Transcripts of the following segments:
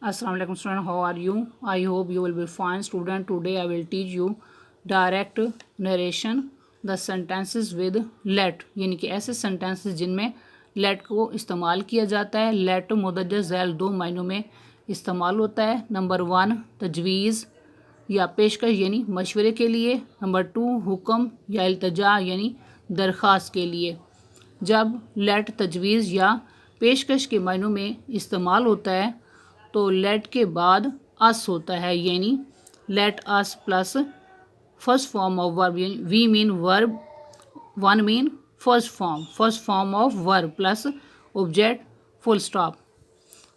Assalamualaikum student, how are you? I hope you will be fine student. Today I will teach you direct narration the sentences with let, यानी कि ऐसे sentences जिनमें let को इस्तेमाल किया जाता है. let मुदज्जर ज़ैल दो मायनों में इस्तेमाल होता है. नंबर 1 तजवीज़ या पेशकश यानी मशवरे के लिए. नंबर 2 हुक्म या इल्तिजा यानी दरख्वास्त के लिए. जब लेट तजवीज़ या पेशकश के मायनों में इस्तेमाल होता है तो लेट के बाद अस होता है, यानी let us plus first form of verb, V mean verb, one mean first form of verb plus object full stop.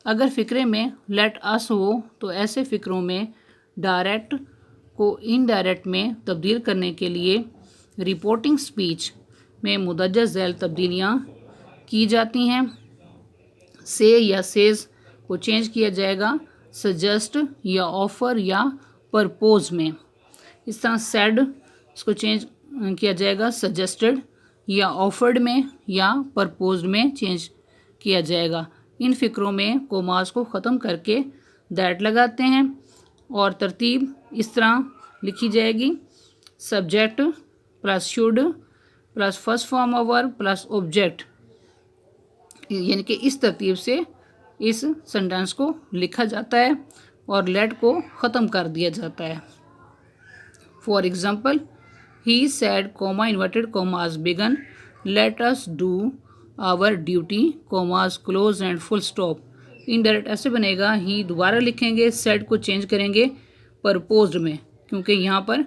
अगर फ़िक्रे में लेट अस हो तो ऐसे फ़िक्रों में डायरेक्ट को इनडायरेक्ट में तब्दील करने के लिए रिपोर्टिंग स्पीच में मुदज्जर ज़ैल तब्दीलियाँ की जाती हैं. से या सेज को चेंज किया जाएगा सजेस्ट या ऑफ़र या परपोज में. इस तरह सेड इसको चेंज किया जाएगा सजेस्टेड या ऑफर्ड में या परपोज्ड में चेंज किया जाएगा. इन फ़िक्रों में कोमास को ख़त्म करके दैट लगाते हैं और तरतीब इस तरह लिखी जाएगी. Subject plus should plus first form of verb plus object, यानी कि इस तरतीब से इस सेंटेंस को लिखा जाता है और लेट को ख़त्म कर दिया जाता है. For example, he said comma inverted commas begin let us do our duty commas close and full stop. Indirect ऐसे बनेगा, ही दोबारा लिखेंगे, सैड को चेंज करेंगे परपोज्ड में, क्योंकि यहाँ पर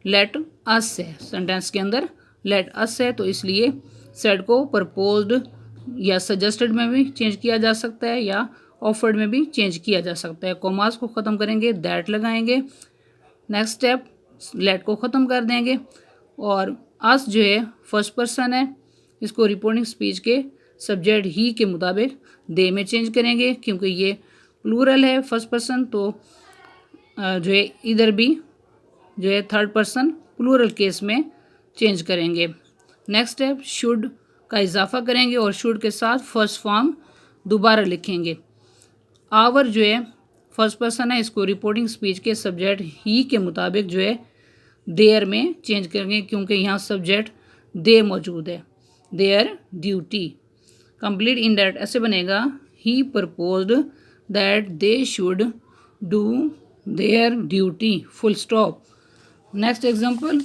लेट अस है, सेंटेंस के अंदर लेट अस है, तो इसलिए सैड को परपोज्ड या सजेस्टेड में भी चेंज किया जा सकता है या ऑफर्ड में भी चेंज किया जा सकता है. कोमास को ख़त्म करेंगे, दैट लगाएंगे. नेक्स्ट स्टेप, लेट को ख़त्म कर देंगे और अस जो है फर्स्ट पर्सन है, इसको रिपोर्टिंग स्पीच के सब्जेक्ट ही के मुताबिक दे में चेंज करेंगे, क्योंकि ये प्लूरल है फर्स्ट पर्सन, तो जो है इधर भी जो है थर्ड पर्सन प्लूरल केस में चेंज करेंगे. नेक्स्ट स्टेप, शुड का इजाफा करेंगे और शुड के साथ फर्स्ट फॉर्म दोबारा लिखेंगे. आवर जो है फर्स्ट पर्सन है, इसको रिपोर्टिंग स्पीच के सब्जेक्ट ही के मुताबिक जो है देयर में चेंज करेंगे, क्योंकि यहाँ सब्जेक्ट दे मौजूद है. There duty. कंप्लीट इनडायरेक्ट ऐसे बनेगा, he proposed that they should do their duty full stop. Next example,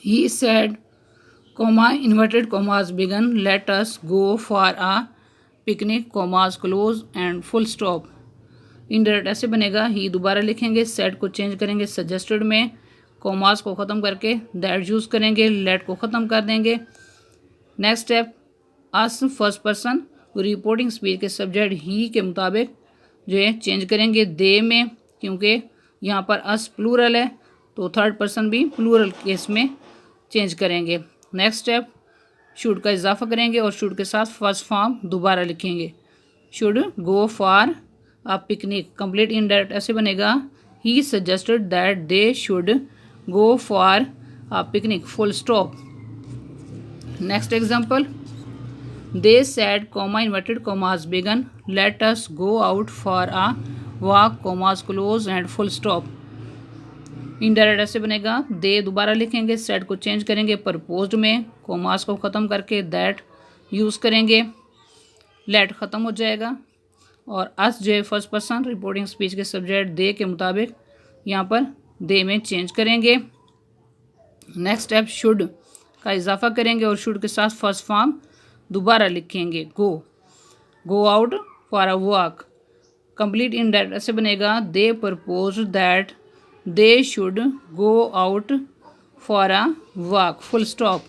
he said comma inverted commas begin let us go for a picnic commas close and full stop. Indirect ऐसे बनेगा, ही दोबारा लिखेंगे, set को change करेंगे suggested में, commas को ख़त्म करके दैट यूज़ करेंगे, लेट को ख़त्म कर देंगे. नेक्स्ट स्टेप, अस फर्स्ट पर्सन रिपोर्टिंग स्पीच के सब्जेक्ट ही के मुताबिक जो है चेंज करेंगे दे में, क्योंकि यहाँ पर अस प्लूरल है, तो थर्ड पर्सन भी प्लूरल केस में चेंज करेंगे. नेक्स्ट स्टेप, शुड का इजाफा करेंगे और शुड के साथ फर्स्ट फॉर्म दोबारा लिखेंगे, should go for a picnic. Complete indirect ऐसे बनेगा, he suggested that they should go for a picnic full stop. Next example, they said comma inverted commas begin let us go out for a walk commas close and full stop. Indirect ऐसे बनेगा, दे दोबारा लिखेंगे, set को change करेंगे परपोज्ड में, commas को ख़त्म करके दैट यूज़ करेंगे, लेट ख़त्म हो जाएगा और अस जो है फर्स्ट पर्सन रिपोर्टिंग स्पीच के सब्जेक्ट दे के मुताबिक यहाँ पर दे में चेंज करेंगे. नेक्स्ट स्टेप, शुड का इजाफा करेंगे और शुड के साथ फर्स्ट फॉर्म दोबारा लिखेंगे, go out for a walk. Complete indirect ऐसे बनेगा, they propose that they should go out for a walk full stop.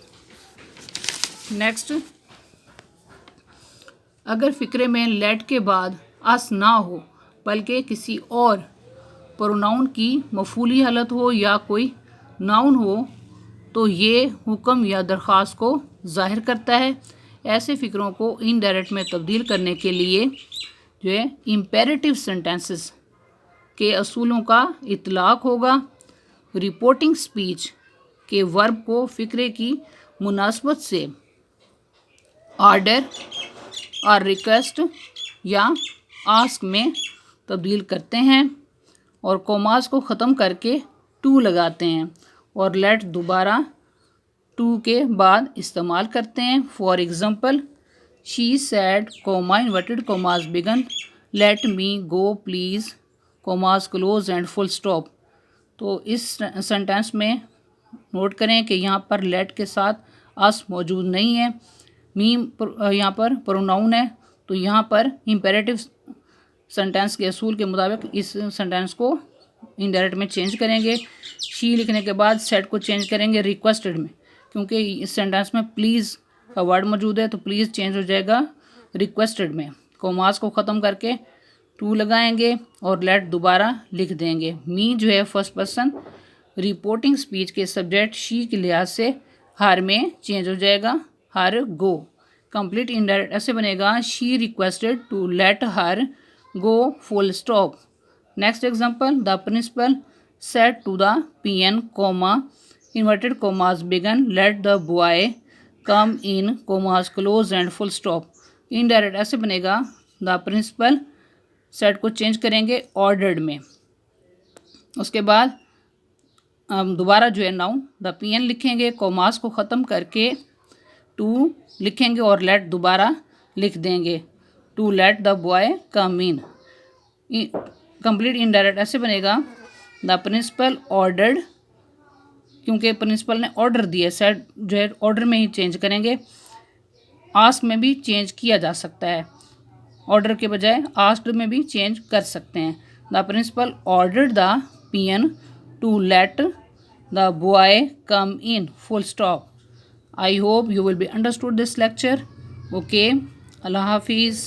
Next, अगर फ़िक्रे में लेट के बाद अस ना हो बल्कि किसी और प्रोनाउन की मफूली हालत हो या कोई नाउन हो तो ये हुक्म या दरख्वास्त को ज़ाहिर करता है. ऐसे फ़िक्रों को इनडायरेक्ट में तब्दील करने के लिए जो है इम्पेरेटिव सेंटेंसेस के असूलों का इतलाक़ होगा. रिपोर्टिंग स्पीच के वर्ब को फ़िक्रे की मुनासबत से ऑर्डर और रिक्वेस्ट या आस्क में तब्दील करते हैं और कॉमास को ख़त्म करके टू लगाते हैं और लेट दोबारा टू के बाद इस्तेमाल करते हैं। For example, she said comma inverted commas begin, let me go please commas close and full stop. तो इस सेंटेंस में नोट करें कि यहाँ पर लेट के साथ अस मौजूद नहीं है। मी यहाँ पर प्रोनाउन है, तो यहाँ पर इम्पेरेटिव सेंटेंस के असूल के मुताबिक इस सेंटेंस को इनडायरेक्ट में चेंज करेंगे। शी लिखने के बाद सेड को चेंज करेंगे रिक्वेस्टेड में, क्योंकि इस सेंटेंस में प्लीज़ का वर्ड मौजूद है, तो प्लीज़ चेंज हो जाएगा रिक्वेस्टेड में। कोमास को ख़त्म करके टू लगाएंगे और लेट दोबारा लिख देंगे। मी जो है फर्स्ट पर्सन रिपोर्टिंग स्पीच के सब्जेक्ट शी के लिहाज से हर में चेंज हो जाएगा, हर गो। कंप्लीट इनडायरेक्ट ऐसे बनेगा, she requested to let her go full stop. Next example, the principal said to the peon comma inverted commas begin, let the boy come in commas close and full stop. Indirect ऐसे बनेगा, the principal said को change करेंगे ordered में। उसके बाद दोबारा जो है नाउ द पीएन लिखेंगे, कोमास को ख़त्म करके टू लिखेंगे और लेट दोबारा लिख देंगे, to let the boy come in. Complete indirect ऐसे बनेगा, द प्रिंसिपल ऑर्डर्ड, क्योंकि प्रिंसिपल ने ऑर्डर दिया, सेट जो है ऑर्डर में ही चेंज करेंगे। आस्क में भी चेंज किया जा सकता है, ऑर्डर के बजाय आस्क्ड में भी चेंज कर सकते हैं। The principal ordered the peon to let the boy come in full stop. I hope you will be understood this lecture. Okay, Allah Hafiz.